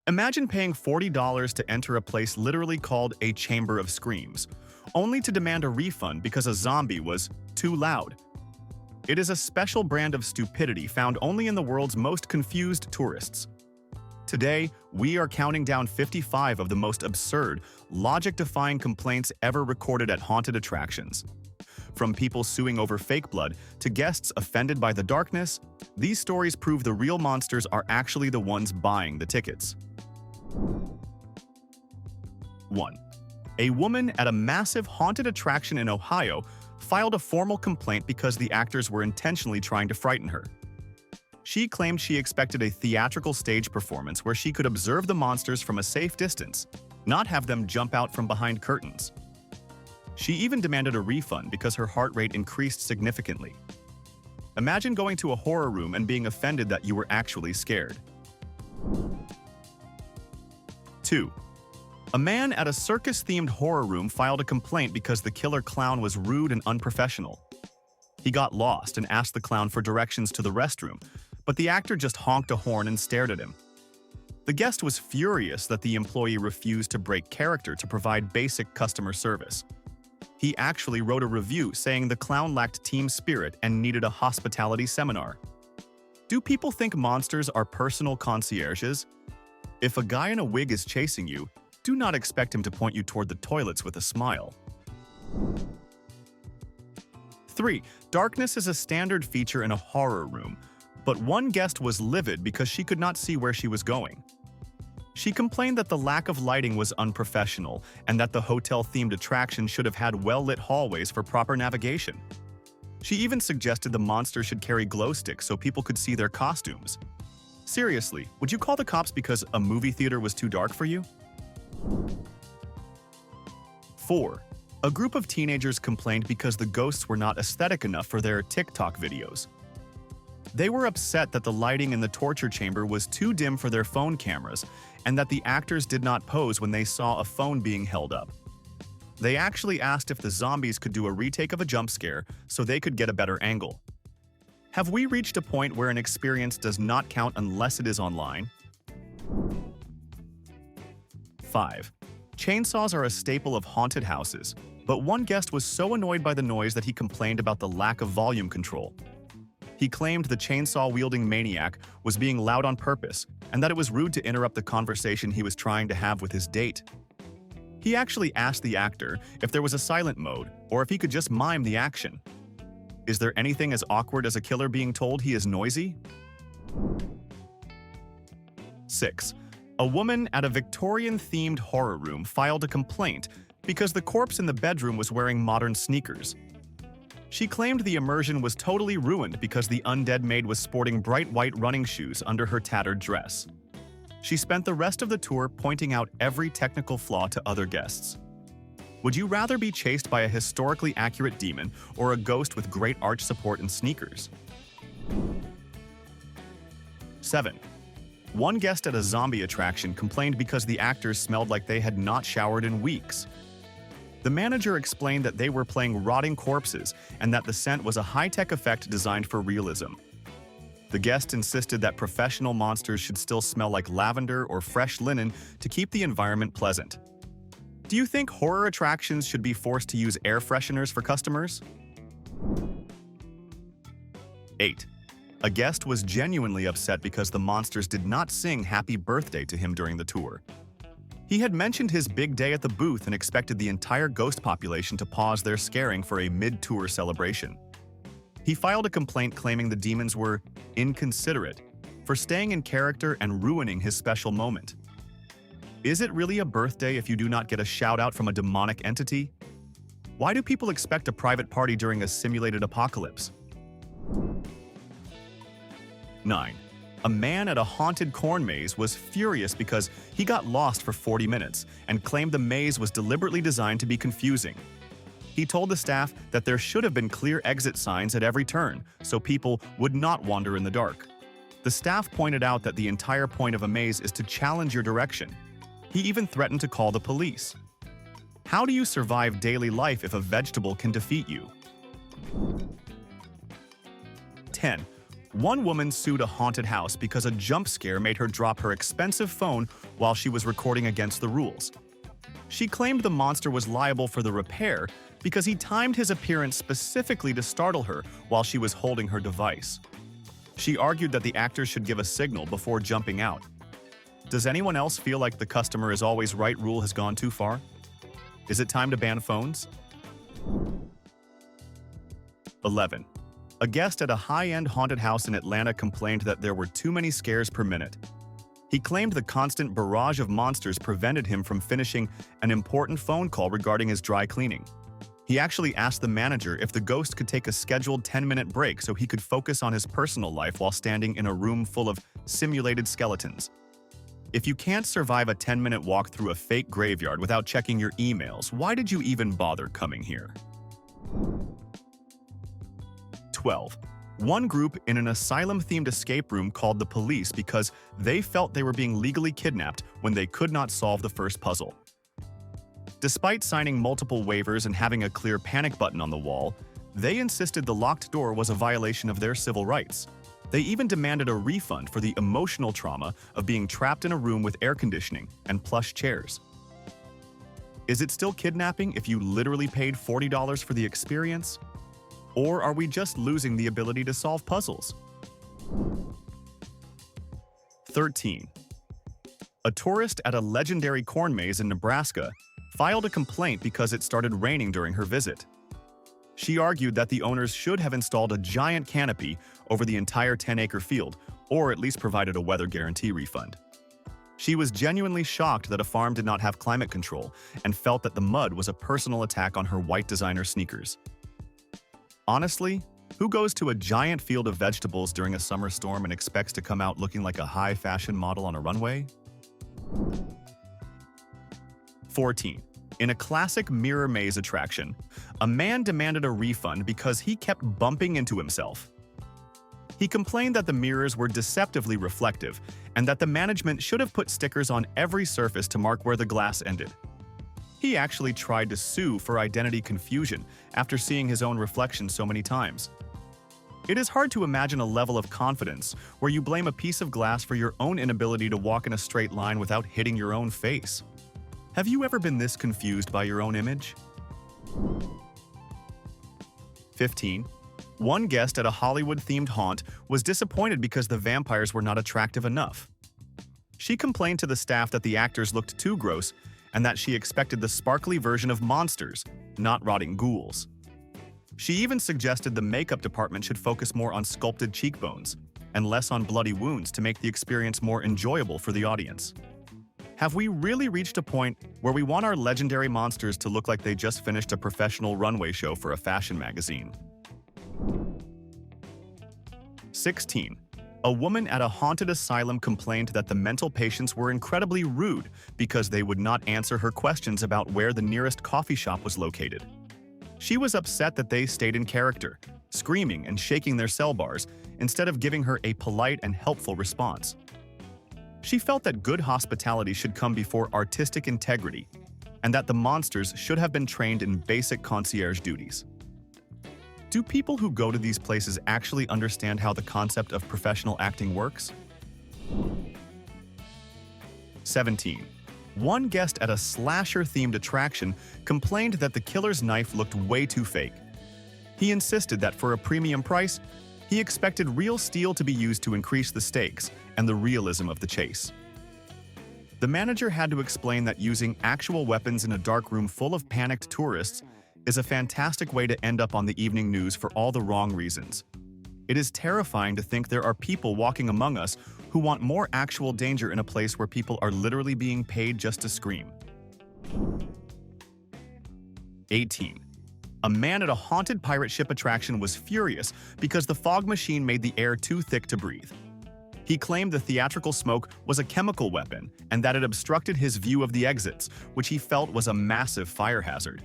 Imagine paying $40 to enter a place literally called a chamber of screams, only to demand a refund because a zombie was too loud. It is a special brand of stupidity found only in the world's most confused tourists. Today, we are counting down 55 of the most absurd, logic-defying complaints ever recorded at haunted attractions. From people suing over fake blood to guests offended by the darkness, these stories prove the real monsters are actually the ones buying the tickets. 1. A woman at a massive haunted attraction in Ohio filed a formal complaint because the actors were intentionally trying to frighten her. She claimed she expected a theatrical stage performance where she could observe the monsters from a safe distance, not have them jump out from behind curtains. She even demanded a refund because her heart rate increased significantly. Imagine going to a horror room and being offended that you were actually scared. 2. A man at a circus-themed horror room filed a complaint because the killer clown was rude and unprofessional. He got lost and asked the clown for directions to the restroom, but the actor just honked a horn and stared at him. The guest was furious that the employee refused to break character to provide basic customer service. He actually wrote a review saying the clown lacked team spirit and needed a hospitality seminar. Do people think monsters are personal concierges? If a guy in a wig is chasing you, do not expect him to point you toward the toilets with a smile. 3. Darkness is a standard feature in a horror room, but one guest was livid because she could not see where she was going. She complained that the lack of lighting was unprofessional and that the hotel-themed attraction should have had well-lit hallways for proper navigation. She even suggested the monster should carry glow sticks so people could see their costumes. Seriously, would you call the cops because a movie theater was too dark for you? 4. A group of teenagers complained because the ghosts were not aesthetic enough for their TikTok videos. They were upset that the lighting in the torture chamber was too dim for their phone cameras and that the actors did not pose when they saw a phone being held up. They actually asked if the zombies could do a retake of a jump scare so they could get a better angle. Have we reached a point where an experience does not count unless it is online? 5. Chainsaws are a staple of haunted houses, but one guest was so annoyed by the noise that he complained about the lack of volume control. He claimed the chainsaw-wielding maniac was being loud on purpose and that it was rude to interrupt the conversation he was trying to have with his date. He actually asked the actor if there was a silent mode or if he could just mime the action. Is there anything as awkward as a killer being told he is noisy? 6. A woman at a Victorian-themed horror room filed a complaint because the corpse in the bedroom was wearing modern sneakers. She claimed the immersion was totally ruined because the undead maid was sporting bright white running shoes under her tattered dress. She spent the rest of the tour pointing out every technical flaw to other guests. Would you rather be chased by a historically accurate demon or a ghost with great arch support and sneakers? 7. One guest at a zombie attraction complained because the actors smelled like they had not showered in weeks. The manager explained that they were playing rotting corpses and that the scent was a high-tech effect designed for realism. The guest insisted that professional monsters should still smell like lavender or fresh linen to keep the environment pleasant. Do you think horror attractions should be forced to use air fresheners for customers? 8. A guest was genuinely upset because the monsters did not sing happy birthday to him during the tour. He had mentioned his big day at the booth and expected the entire ghost population to pause their scaring for a mid-tour celebration. He filed a complaint claiming the demons were inconsiderate for staying in character and ruining his special moment. Is it really a birthday if you do not get a shout-out from a demonic entity? Why do people expect a private party during a simulated apocalypse? 9. A man at a haunted corn maze was furious because he got lost for 40 minutes and claimed the maze was deliberately designed to be confusing. He told the staff that there should have been clear exit signs at every turn so people would not wander in the dark. The staff pointed out that the entire point of a maze is to challenge your direction. He even threatened to call the police. How do you survive daily life if a vegetable can defeat you? 10. One woman sued a haunted house because a jump scare made her drop her expensive phone while she was recording against the rules. She claimed the monster was liable for the repair because he timed his appearance specifically to startle her while she was holding her device. She argued that the actors should give a signal before jumping out. Does anyone else feel like the customer is always right rule has gone too far? Is it time to ban phones? 11. A guest at a high-end haunted house in Atlanta complained that there were too many scares per minute. He claimed the constant barrage of monsters prevented him from finishing an important phone call regarding his dry cleaning. He actually asked the manager if the ghost could take a scheduled 10-minute break so he could focus on his personal life while standing in a room full of simulated skeletons. If you can't survive a 10-minute walk through a fake graveyard without checking your emails, why did you even bother coming here? 12. One group in an asylum-themed escape room called the police because they felt they were being legally kidnapped when they could not solve the first puzzle. Despite signing multiple waivers and having a clear panic button on the wall, they insisted the locked door was a violation of their civil rights. They even demanded a refund for the emotional trauma of being trapped in a room with air conditioning and plush chairs. Is it still kidnapping if you literally paid $40 for the experience? Or are we just losing the ability to solve puzzles? 13. A tourist at a legendary corn maze in Nebraska filed a complaint because it started raining during her visit. She argued that the owners should have installed a giant canopy over the entire 10-acre field, or at least provided a weather guarantee refund. She was genuinely shocked that a farm did not have climate control and felt that the mud was a personal attack on her white designer sneakers. Honestly, who goes to a giant field of vegetables during a summer storm and expects to come out looking like a high-fashion model on a runway? 14. In a classic mirror maze attraction, a man demanded a refund because he kept bumping into himself. He complained that the mirrors were deceptively reflective and that the management should have put stickers on every surface to mark where the glass ended. He actually tried to sue for identity confusion after seeing his own reflection so many times. It is hard to imagine a level of confidence where you blame a piece of glass for your own inability to walk in a straight line without hitting your own face. Have you ever been this confused by your own image? 15. One guest at a Hollywood-themed haunt was disappointed because the vampires were not attractive enough. She complained to the staff that the actors looked too gross and that she expected the sparkly version of monsters, not rotting ghouls. She even suggested the makeup department should focus more on sculpted cheekbones and less on bloody wounds to make the experience more enjoyable for the audience. Have we really reached a point where we want our legendary monsters to look like they just finished a professional runway show for a fashion magazine? 16. A woman at a haunted asylum complained that the mental patients were incredibly rude because they would not answer her questions about where the nearest coffee shop was located. She was upset that they stayed in character, screaming and shaking their cell bars instead of giving her a polite and helpful response. She felt that good hospitality should come before artistic integrity and that the monsters should have been trained in basic concierge duties. Do people who go to these places actually understand how the concept of professional acting works? 17. One guest at a slasher-themed attraction complained that the killer's knife looked way too fake. He insisted that for a premium price, he expected real steel to be used to increase the stakes and the realism of the chase. The manager had to explain that using actual weapons in a dark room full of panicked tourists is a fantastic way to end up on the evening news for all the wrong reasons. It is terrifying to think there are people walking among us who want more actual danger in a place where people are literally being paid just to scream. 18. A man at a haunted pirate ship attraction was furious because the fog machine made the air too thick to breathe. He claimed the theatrical smoke was a chemical weapon and that it obstructed his view of the exits, which he felt was a massive fire hazard.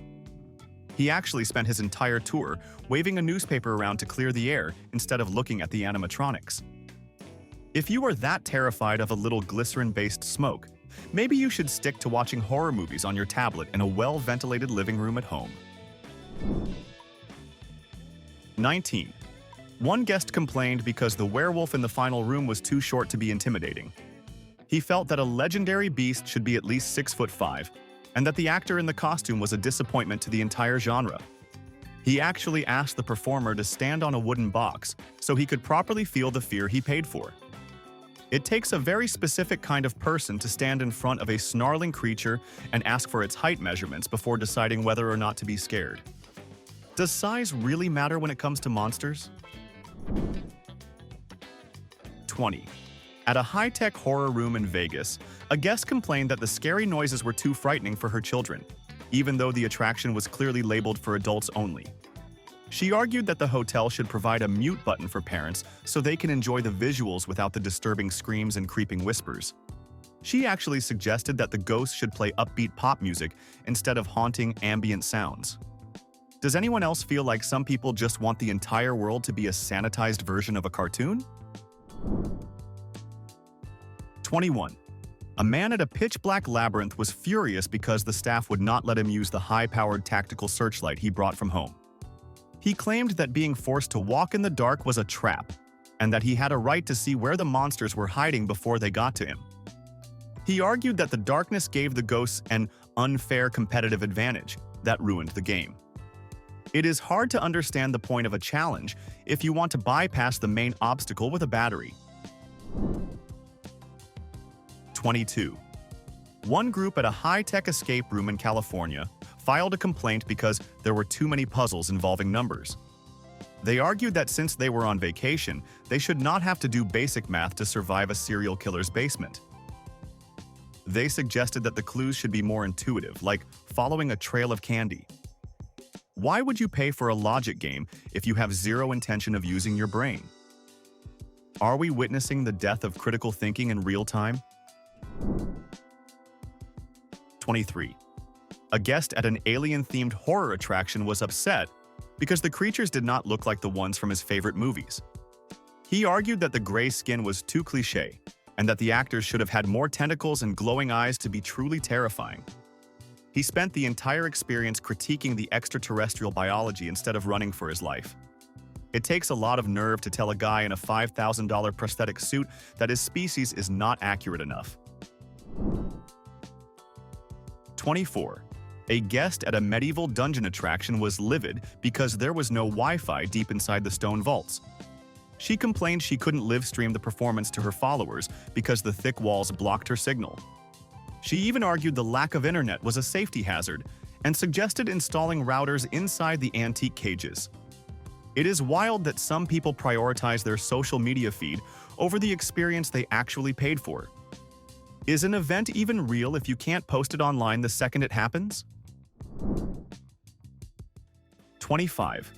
He actually spent his entire tour waving a newspaper around to clear the air instead of looking at the animatronics. If you are that terrified of a little glycerin-based smoke, maybe you should stick to watching horror movies on your tablet in a well-ventilated living room at home. 19. One guest complained because the werewolf in the final room was too short to be intimidating. He felt that a legendary beast should be at least 6'5", and that the actor in the costume was a disappointment to the entire genre. He actually asked the performer to stand on a wooden box so he could properly feel the fear he paid for. It takes a very specific kind of person to stand in front of a snarling creature and ask for its height measurements before deciding whether or not to be scared. Does size really matter when it comes to monsters? 20. At a high-tech horror room in Vegas, a guest complained that the scary noises were too frightening for her children, even though the attraction was clearly labeled for adults only. She argued that the hotel should provide a mute button for parents so they can enjoy the visuals without the disturbing screams and creeping whispers. She actually suggested that the ghosts should play upbeat pop music instead of haunting ambient sounds. Does anyone else feel like some people just want the entire world to be a sanitized version of a cartoon? 21. A man at a pitch-black labyrinth was furious because the staff would not let him use the high-powered tactical searchlight he brought from home. He claimed that being forced to walk in the dark was a trap, and that he had a right to see where the monsters were hiding before they got to him. He argued that the darkness gave the ghosts an unfair competitive advantage that ruined the game. It is hard to understand the point of a challenge if you want to bypass the main obstacle with a battery. 22. One group at a high-tech escape room in California filed a complaint because there were too many puzzles involving numbers. They argued that since they were on vacation, they should not have to do basic math to survive a serial killer's basement. They suggested that the clues should be more intuitive, like following a trail of candy. Why would you pay for a logic game if you have zero intention of using your brain? Are we witnessing the death of critical thinking in real time? 23. A guest at an alien-themed horror attraction was upset because the creatures did not look like the ones from his favorite movies. He argued that the gray skin was too cliché and that the actors should have had more tentacles and glowing eyes to be truly terrifying. He spent the entire experience critiquing the extraterrestrial biology instead of running for his life. It takes a lot of nerve to tell a guy in a $5,000 prosthetic suit that his species is not accurate enough. 24. A guest at a medieval dungeon attraction was livid because there was no Wi-Fi deep inside the stone vaults. She complained she couldn't live-stream the performance to her followers because the thick walls blocked her signal. She even argued the lack of internet was a safety hazard and suggested installing routers inside the antique cages. It is wild that some people prioritize their social media feed over the experience they actually paid for. Is an event even real if you can't post it online the second it happens? 25.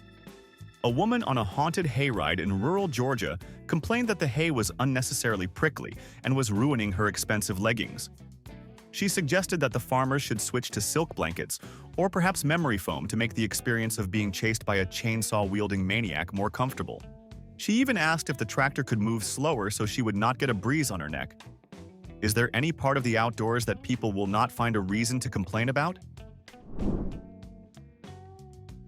A woman on a haunted hayride in rural Georgia complained that the hay was unnecessarily prickly and was ruining her expensive leggings. She suggested that the farmers should switch to silk blankets or perhaps memory foam to make the experience of being chased by a chainsaw-wielding maniac more comfortable. She even asked if the tractor could move slower so she would not get a breeze on her neck. Is there any part of the outdoors that people will not find a reason to complain about?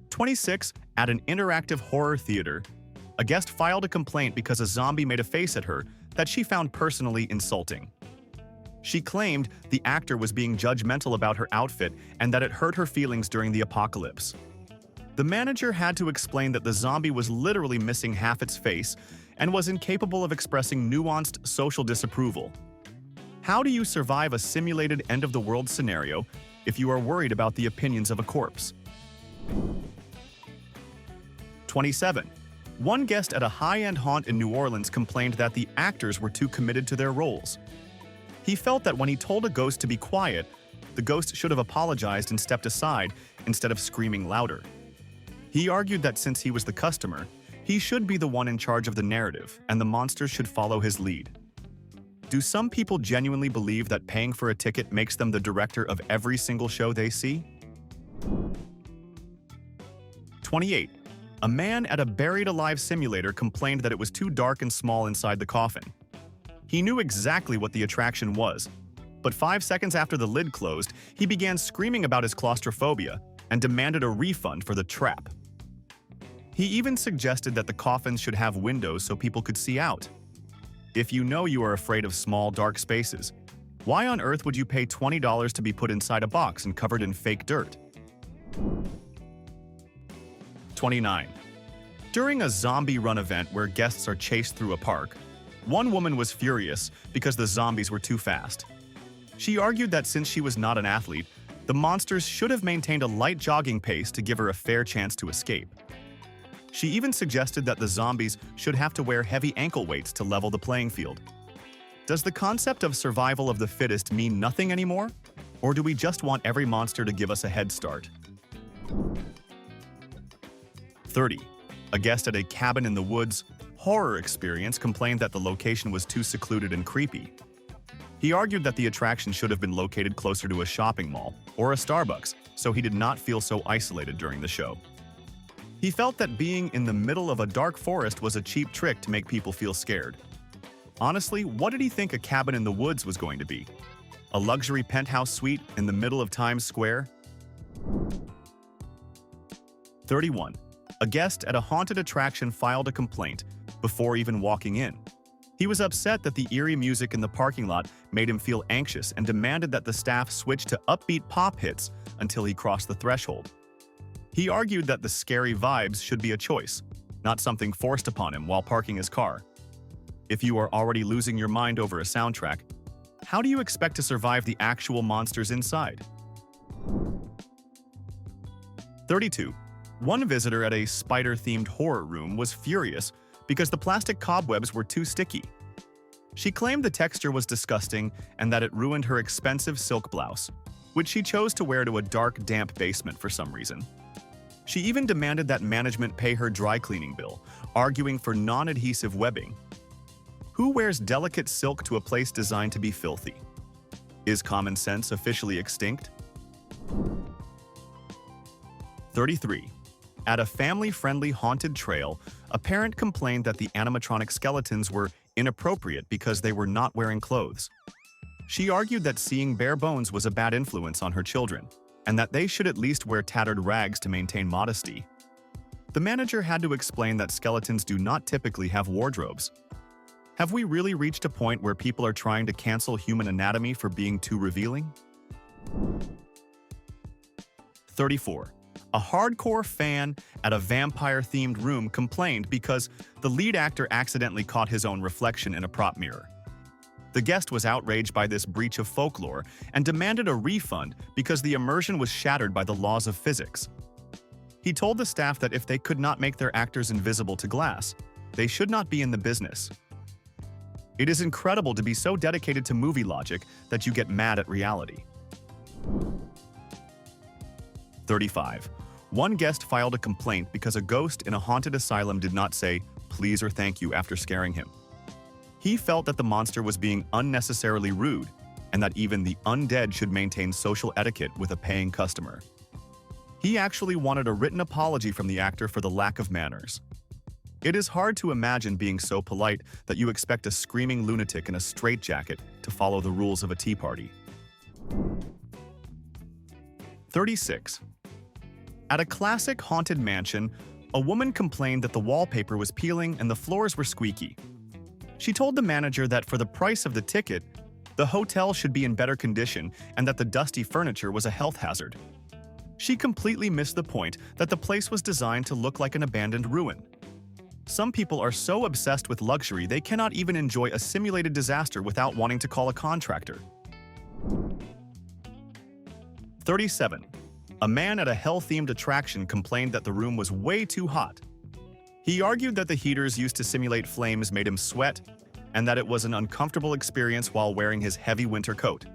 26. At an interactive horror theater, a guest filed a complaint because a zombie made a face at her that she found personally insulting. She claimed the actor was being judgmental about her outfit and that it hurt her feelings during the apocalypse. The manager had to explain that the zombie was literally missing half its face and was incapable of expressing nuanced social disapproval. How do you survive a simulated end-of-the-world scenario if you are worried about the opinions of a corpse? 27. One guest at a high-end haunt in New Orleans complained that the actors were too committed to their roles. He felt that when he told a ghost to be quiet, the ghost should have apologized and stepped aside instead of screaming louder. He argued that since he was the customer, he should be the one in charge of the narrative and the monsters should follow his lead. Do some people genuinely believe that paying for a ticket makes them the director of every single show they see? 28. A man at a buried alive simulator complained that it was too dark and small inside the coffin. He knew exactly what the attraction was, but 5 seconds after the lid closed, he began screaming about his claustrophobia and demanded a refund for the trap. He even suggested that the coffins should have windows so people could see out. If you know you are afraid of small, dark spaces, why on earth would you pay $20 to be put inside a box and covered in fake dirt? 29. During a zombie run event where guests are chased through a park, one woman was furious because the zombies were too fast. She argued that since she was not an athlete, the monsters should have maintained a light jogging pace to give her a fair chance to escape. She even suggested that the zombies should have to wear heavy ankle weights to level the playing field. Does the concept of survival of the fittest mean nothing anymore? Or do we just want every monster to give us a head start? 30. A guest at a cabin in the woods horror experience complained that the location was too secluded and creepy. He argued that the attraction should have been located closer to a shopping mall or a Starbucks, so he did not feel so isolated during the show. He felt that being in the middle of a dark forest was a cheap trick to make people feel scared. Honestly, what did he think a cabin in the woods was going to be? A luxury penthouse suite in the middle of Times Square? 31. A guest at a haunted attraction filed a complaint before even walking in. He was upset that the eerie music in the parking lot made him feel anxious and demanded that the staff switch to upbeat pop hits until he crossed the threshold. He argued that the scary vibes should be a choice, not something forced upon him while parking his car. If you are already losing your mind over a soundtrack, how do you expect to survive the actual monsters inside? 32. One visitor at a spider-themed horror room was furious because the plastic cobwebs were too sticky. She claimed the texture was disgusting and that it ruined her expensive silk blouse, which she chose to wear to a dark, damp basement for some reason. She even demanded that management pay her dry cleaning bill, arguing for non-adhesive webbing. Who wears delicate silk to a place designed to be filthy? Is common sense officially extinct? 33. At a family-friendly haunted trail, a parent complained that the animatronic skeletons were inappropriate because they were not wearing clothes. She argued that seeing bare bones was a bad influence on her children, and that they should at least wear tattered rags to maintain modesty. The manager had to explain that skeletons do not typically have wardrobes. Have we really reached a point where people are trying to cancel human anatomy for being too revealing? 34. A hardcore fan at a vampire-themed room complained because the lead actor accidentally caught his own reflection in a prop mirror. The guest was outraged by this breach of folklore and demanded a refund because the immersion was shattered by the laws of physics. He told the staff that if they could not make their actors invisible to glass, they should not be in the business. It is incredible to be so dedicated to movie logic that you get mad at reality. 35. One guest filed a complaint because a ghost in a haunted asylum did not say please or thank you after scaring him. He felt that the monster was being unnecessarily rude and that even the undead should maintain social etiquette with a paying customer. He actually wanted a written apology from the actor for the lack of manners. It is hard to imagine being so polite that you expect a screaming lunatic in a straitjacket to follow the rules of a tea party. 36. At a classic haunted mansion, a woman complained that the wallpaper was peeling and the floors were squeaky. She told the manager that for the price of the ticket, the hotel should be in better condition and that the dusty furniture was a health hazard. She completely missed the point that the place was designed to look like an abandoned ruin. Some people are so obsessed with luxury they cannot even enjoy a simulated disaster without wanting to call a contractor. 37. A man at a hell-themed attraction complained that the room was way too hot. He argued that the heaters used to simulate flames made him sweat and that it was an uncomfortable experience while wearing his heavy winter coat.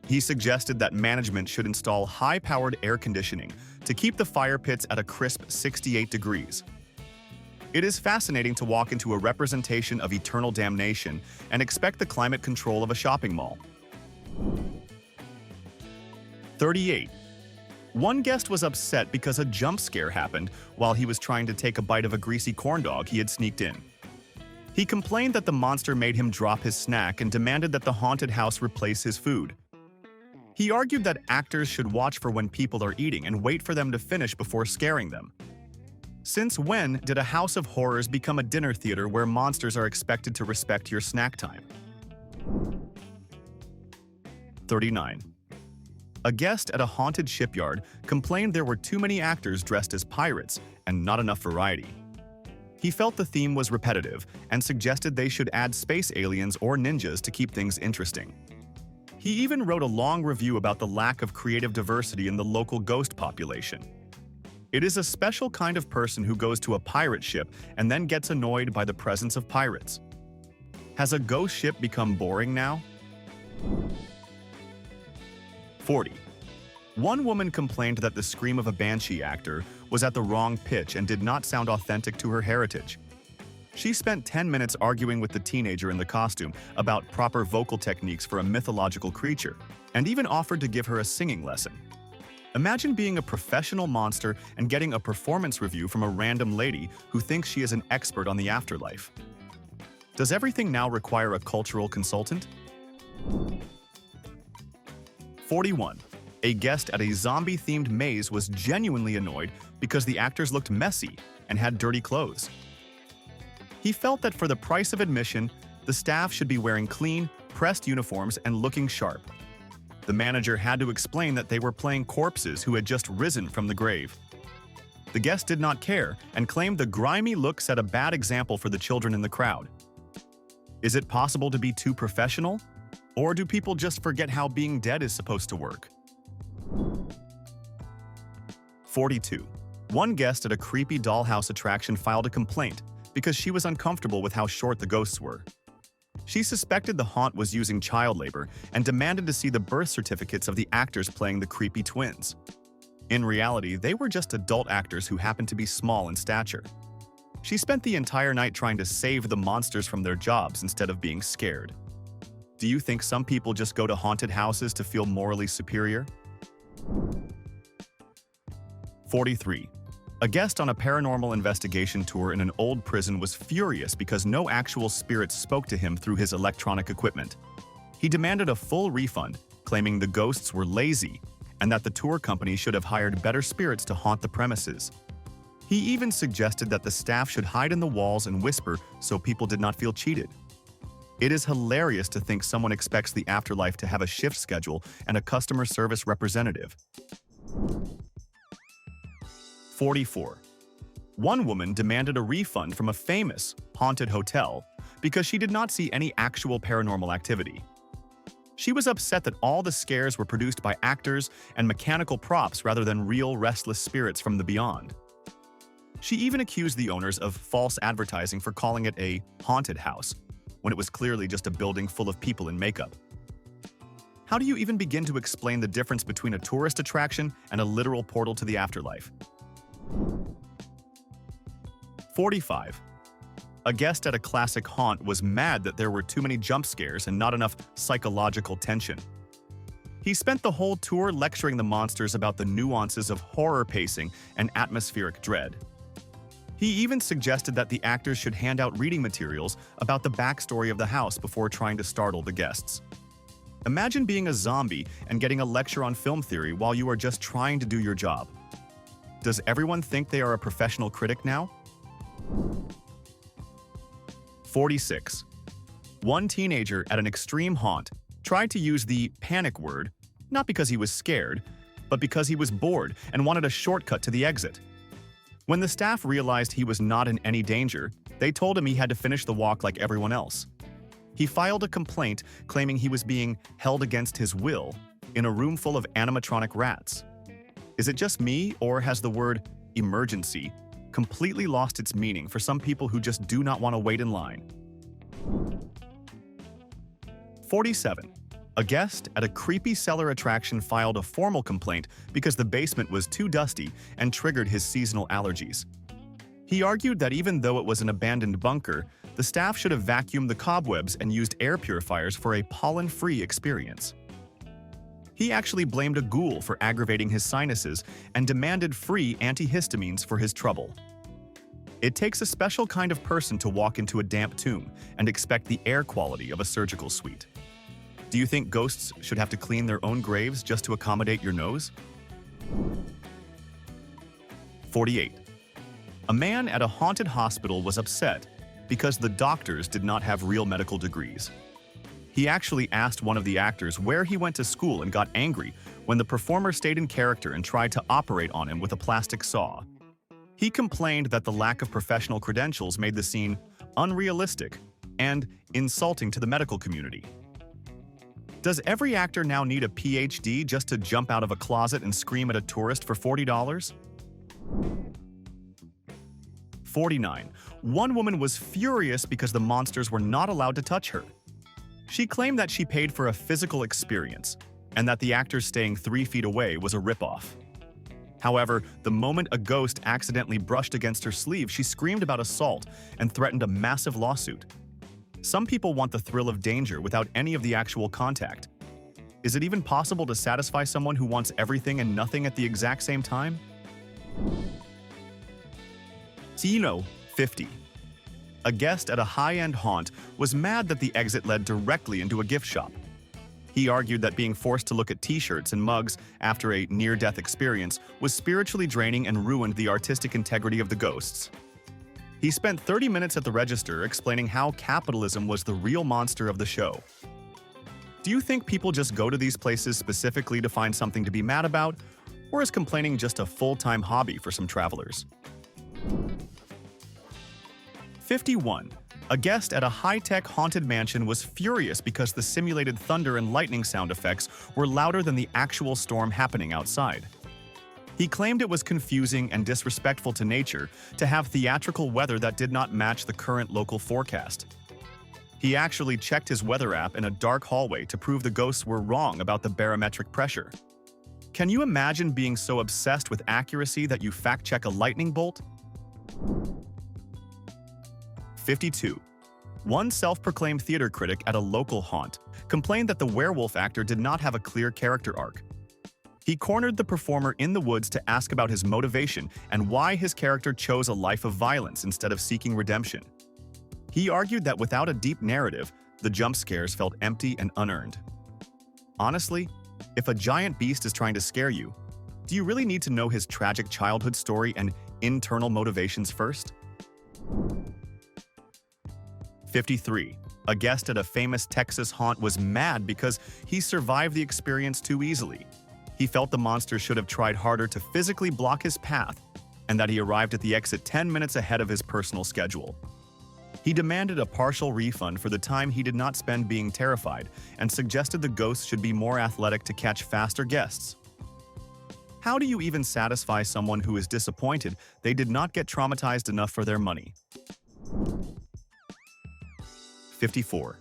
He suggested that management should install high-powered air conditioning to keep the fire pits at a crisp 68 degrees. It is fascinating to walk into a representation of eternal damnation and expect the climate control of a shopping mall. 38. One guest was upset because a jump scare happened while he was trying to take a bite of a greasy corn dog he had sneaked in. He complained that the monster made him drop his snack and demanded that the haunted house replace his food. He argued that actors should watch for when people are eating and wait for them to finish before scaring them. Since when did a house of horrors become a dinner theater where monsters are expected to respect your snack time? 39. A guest at a haunted shipyard complained there were too many actors dressed as pirates and not enough variety. He felt the theme was repetitive and suggested they should add space aliens or ninjas to keep things interesting. He even wrote a long review about the lack of creative diversity in the local ghost population. It is a special kind of person who goes to a pirate ship and then gets annoyed by the presence of pirates. Has a ghost ship become boring now? 40. One woman complained that the scream of a banshee actor was at the wrong pitch and did not sound authentic to her heritage. She spent 10 minutes arguing with the teenager in the costume about proper vocal techniques for a mythological creature, and even offered to give her a singing lesson. Imagine being a professional monster and getting a performance review from a random lady who thinks she is an expert on the afterlife. Does everything now require a cultural consultant? 41. A guest at a zombie-themed maze was genuinely annoyed because the actors looked messy and had dirty clothes. He felt that for the price of admission, the staff should be wearing clean, pressed uniforms and looking sharp. The manager had to explain that they were playing corpses who had just risen from the grave. The guest did not care and claimed the grimy look set a bad example for the children in the crowd. Is it possible to be too professional? Or do people just forget how being dead is supposed to work? 42. One guest at a creepy dollhouse attraction filed a complaint because she was uncomfortable with how short the ghosts were. She suspected the haunt was using child labor and demanded to see the birth certificates of the actors playing the creepy twins. In reality, they were just adult actors who happened to be small in stature. She spent the entire night trying to save the monsters from their jobs instead of being scared. Do you think some people just go to haunted houses to feel morally superior? 43. A guest on a paranormal investigation tour in an old prison was furious because no actual spirits spoke to him through his electronic equipment. He demanded a full refund, claiming the ghosts were lazy and that the tour company should have hired better spirits to haunt the premises. He even suggested that the staff should hide in the walls and whisper so people did not feel cheated. It is hilarious to think someone expects the afterlife to have a shift schedule and a customer service representative. 44. One woman demanded a refund from a famous haunted hotel because she did not see any actual paranormal activity. She was upset that all the scares were produced by actors and mechanical props rather than real restless spirits from the beyond. She even accused the owners of false advertising for calling it a haunted house, when it was clearly just a building full of people in makeup. How do you even begin to explain the difference between a tourist attraction and a literal portal to the afterlife? 45. A guest at a classic haunt was mad that there were too many jump scares and not enough psychological tension. He spent the whole tour lecturing the monsters about the nuances of horror pacing and atmospheric dread. He even suggested that the actors should hand out reading materials about the backstory of the house before trying to startle the guests. Imagine being a zombie and getting a lecture on film theory while you are just trying to do your job. Does everyone think they are a professional critic now? 46. One teenager at an extreme haunt tried to use the panic word, not because he was scared, but because he was bored and wanted a shortcut to the exit. When the staff realized he was not in any danger, they told him he had to finish the walk like everyone else. He filed a complaint claiming he was being held against his will in a room full of animatronic rats. Is it just me, or has the word emergency completely lost its meaning for some people who just do not want to wait in line? 47. A guest at a creepy cellar attraction filed a formal complaint because the basement was too dusty and triggered his seasonal allergies. He argued that even though it was an abandoned bunker, the staff should have vacuumed the cobwebs and used air purifiers for a pollen-free experience. He actually blamed a ghoul for aggravating his sinuses and demanded free antihistamines for his trouble. It takes a special kind of person to walk into a damp tomb and expect the air quality of a surgical suite. Do you think ghosts should have to clean their own graves just to accommodate your nose? 48. A man at a haunted hospital was upset because the doctors did not have real medical degrees. He actually asked one of the actors where he went to school and got angry when the performer stayed in character and tried to operate on him with a plastic saw. He complained that the lack of professional credentials made the scene unrealistic and insulting to the medical community. Does every actor now need a PhD just to jump out of a closet and scream at a tourist for $40? 49. One woman was furious because the monsters were not allowed to touch her. She claimed that she paid for a physical experience and that the actors staying 3 feet away was a ripoff. However, the moment a ghost accidentally brushed against her sleeve, she screamed about assault and threatened a massive lawsuit. Some people want the thrill of danger without any of the actual contact. Is it even possible to satisfy someone who wants everything and nothing at the exact same time? 50. A guest at a high-end haunt was mad that the exit led directly into a gift shop. He argued that being forced to look at t-shirts and mugs after a near-death experience was spiritually draining and ruined the artistic integrity of the ghosts. He spent 30 minutes at the register explaining how capitalism was the real monster of the show. Do you think people just go to these places specifically to find something to be mad about, or is complaining just a full-time hobby for some travelers? 51. A guest at a high-tech haunted mansion was furious because the simulated thunder and lightning sound effects were louder than the actual storm happening outside. He claimed it was confusing and disrespectful to nature to have theatrical weather that did not match the current local forecast. He actually checked his weather app in a dark hallway to prove the ghosts were wrong about the barometric pressure. Can you imagine being so obsessed with accuracy that you fact-check a lightning bolt? 52. One self-proclaimed theater critic at a local haunt complained that the werewolf actor did not have a clear character arc. He cornered the performer in the woods to ask about his motivation and why his character chose a life of violence instead of seeking redemption. He argued that without a deep narrative, the jump scares felt empty and unearned. Honestly, if a giant beast is trying to scare you, do you really need to know his tragic childhood story and internal motivations first? 53. A guest at a famous Texas haunt was mad because he survived the experience too easily. He felt the monster should have tried harder to physically block his path and that he arrived at the exit 10 minutes ahead of his personal schedule. He demanded a partial refund for the time he did not spend being terrified and suggested the ghosts should be more athletic to catch faster guests. How do you even satisfy someone who is disappointed they did not get traumatized enough for their money? 54.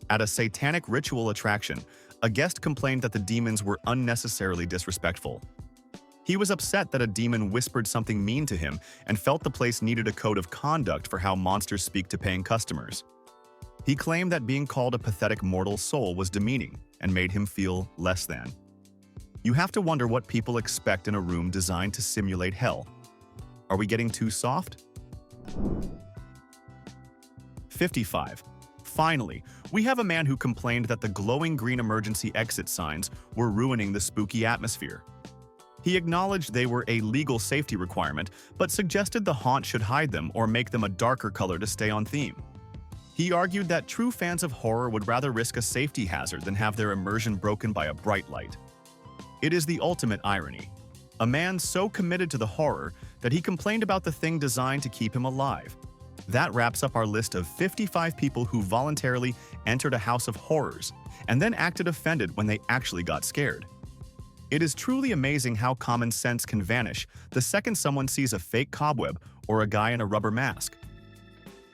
At a satanic ritual attraction, a guest complained that the demons were unnecessarily disrespectful. He was upset that a demon whispered something mean to him and felt the place needed a code of conduct for how monsters speak to paying customers. He claimed that being called a pathetic mortal soul was demeaning and made him feel less than. You have to wonder what people expect in a room designed to simulate hell. Are we getting too soft? 55. Finally, we have a man who complained that the glowing green emergency exit signs were ruining the spooky atmosphere. He acknowledged they were a legal safety requirement, but suggested the haunt should hide them or make them a darker color to stay on theme. He argued that true fans of horror would rather risk a safety hazard than have their immersion broken by a bright light. It is the ultimate irony. A man so committed to the horror that he complained about the thing designed to keep him alive. That wraps up our list of 55 people who voluntarily entered a house of horrors and then acted offended when they actually got scared. It is truly amazing how common sense can vanish the second someone sees a fake cobweb or a guy in a rubber mask.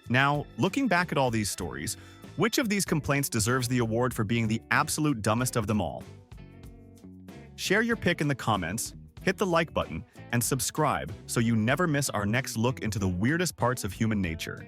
Now, looking back at all these stories, which of these complaints deserves the award for being the absolute dumbest of them all? Share your pick in the comments, hit the like button, and subscribe so you never miss our next look into the weirdest parts of human nature.